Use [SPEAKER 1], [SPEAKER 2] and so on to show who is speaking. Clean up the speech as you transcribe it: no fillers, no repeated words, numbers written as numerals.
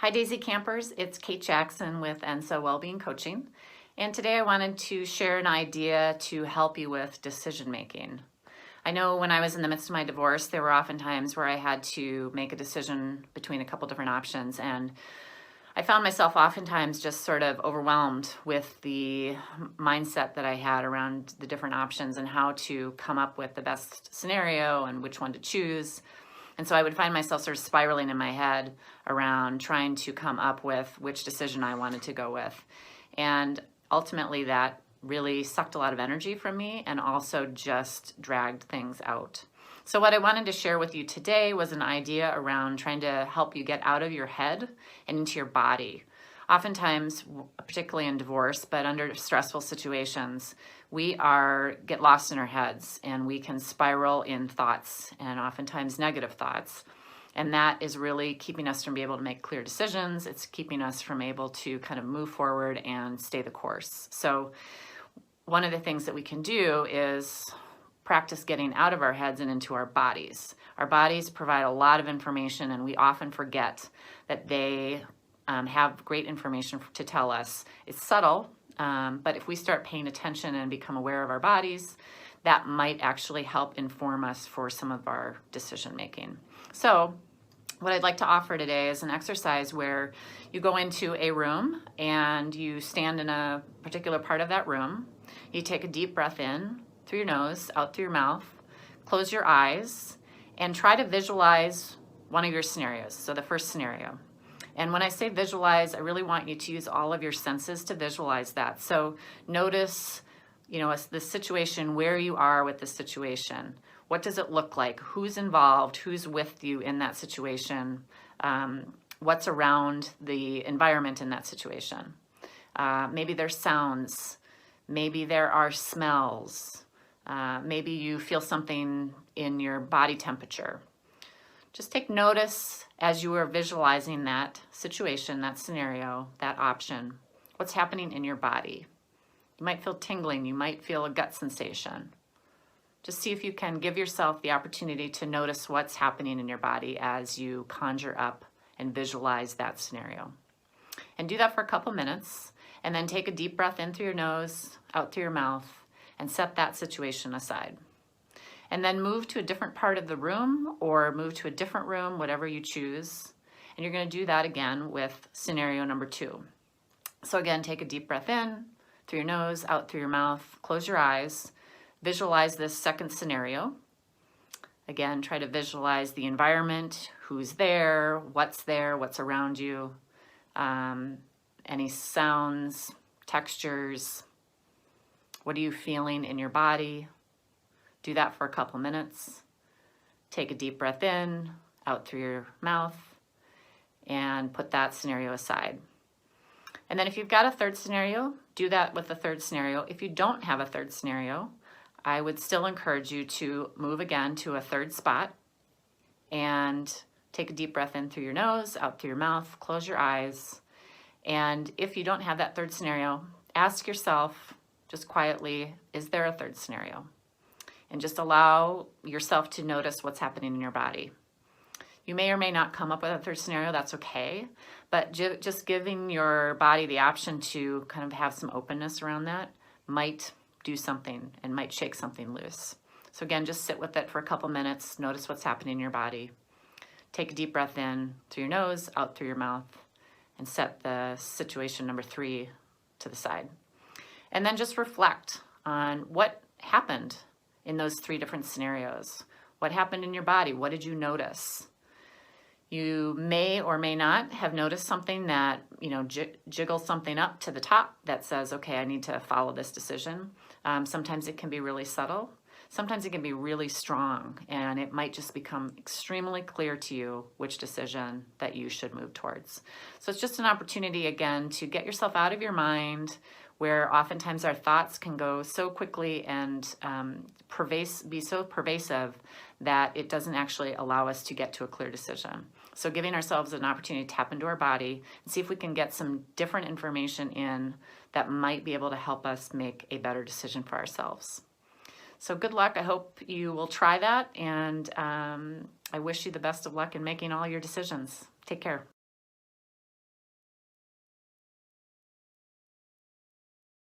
[SPEAKER 1] Hi Daisy Campers, it's Kate Jackson with Enso Wellbeing Coaching, and today I wanted to share an idea to help you with decision making. I know when I was in the midst of my divorce, there were often times where I had to make a decision between a couple different options, and I found myself oftentimes just sort of overwhelmed with the mindset that I had around the different options and how to come up with the best scenario and which one to choose. And so I would find myself sort of spiraling in my head around trying to come up with which decision I wanted to go with. And ultimately that really sucked a lot of energy from me and also just dragged things out. So what I wanted to share with you today was an idea around trying to help you get out of your head and into your body. Oftentimes, particularly in divorce, but under stressful situations, we get lost in our heads and we can spiral in thoughts and oftentimes negative thoughts. And that is really keeping us from being able to make clear decisions. It's keeping us from able to kind of move forward and stay the course. So one of the things that we can do is practice getting out of our heads and into our bodies. Our bodies provide a lot of information and we often forget that they have great information to tell us. It's subtle, but if we start paying attention and become aware of our bodies, that might actually help inform us for some of our decision making. So what I'd like to offer today is an exercise where you go into a room and you stand in a particular part of that room. You take a deep breath in through your nose, out through your mouth, close your eyes, and try to visualize one of your scenarios. So the first scenario. And when I say visualize, I really want you to use all of your senses to visualize that. So notice, the situation, where you are with the situation. What does it look like? Who's involved? Who's with you in that situation? What's around the environment in that situation? Maybe there's sounds. Maybe there are smells. Maybe you feel something in your body temperature. Just take notice as you are visualizing that situation, that scenario, that option. What's happening in your body? You might feel tingling. You might feel a gut sensation. Just see if you can give yourself the opportunity to notice what's happening in your body as you conjure up and visualize that scenario. And do that for a couple minutes, and then take a deep breath in through your nose, out through your mouth, and set that situation aside. And then move to a different part of the room or move to a different room, whatever you choose. And you're going to do that again with scenario number 2. So again, take a deep breath in through your nose, out through your mouth, close your eyes, visualize this second scenario. Again, try to visualize the environment, who's there, what's around you, any sounds, textures, what are you feeling in your body? Do that for a couple minutes. Take a deep breath in, out through your mouth, and put that scenario aside. And then if you've got a third scenario, do that with the third scenario. If you don't have a third scenario, I would still encourage you to move again to a third spot and take a deep breath in through your nose, out through your mouth, close your eyes. And if you don't have that third scenario, ask yourself just quietly, is there a third scenario? And just allow yourself to notice what's happening in your body. You may or may not come up with a third scenario, that's okay, but just giving your body the option to kind of have some openness around that might do something and might shake something loose. So again, just sit with it for a couple minutes, notice what's happening in your body. Take a deep breath in through your nose, out through your mouth, and set the situation number 3 to the side. And then just reflect on what happened in those 3 different scenarios. What happened in your body? What did you notice? You may or may not have noticed something that, jiggles something up to the top that says, okay, I need to follow this decision. Sometimes it can be really subtle. Sometimes it can be really strong, and it might just become extremely clear to you which decision that you should move towards. So it's just an opportunity, again, to get yourself out of your mind, where oftentimes our thoughts can go so quickly and be so pervasive that it doesn't actually allow us to get to a clear decision. So giving ourselves an opportunity to tap into our body and see if we can get some different information in that might be able to help us make a better decision for ourselves. So good luck. I hope you will try that, and I wish you the best of luck in making all your decisions. Take care.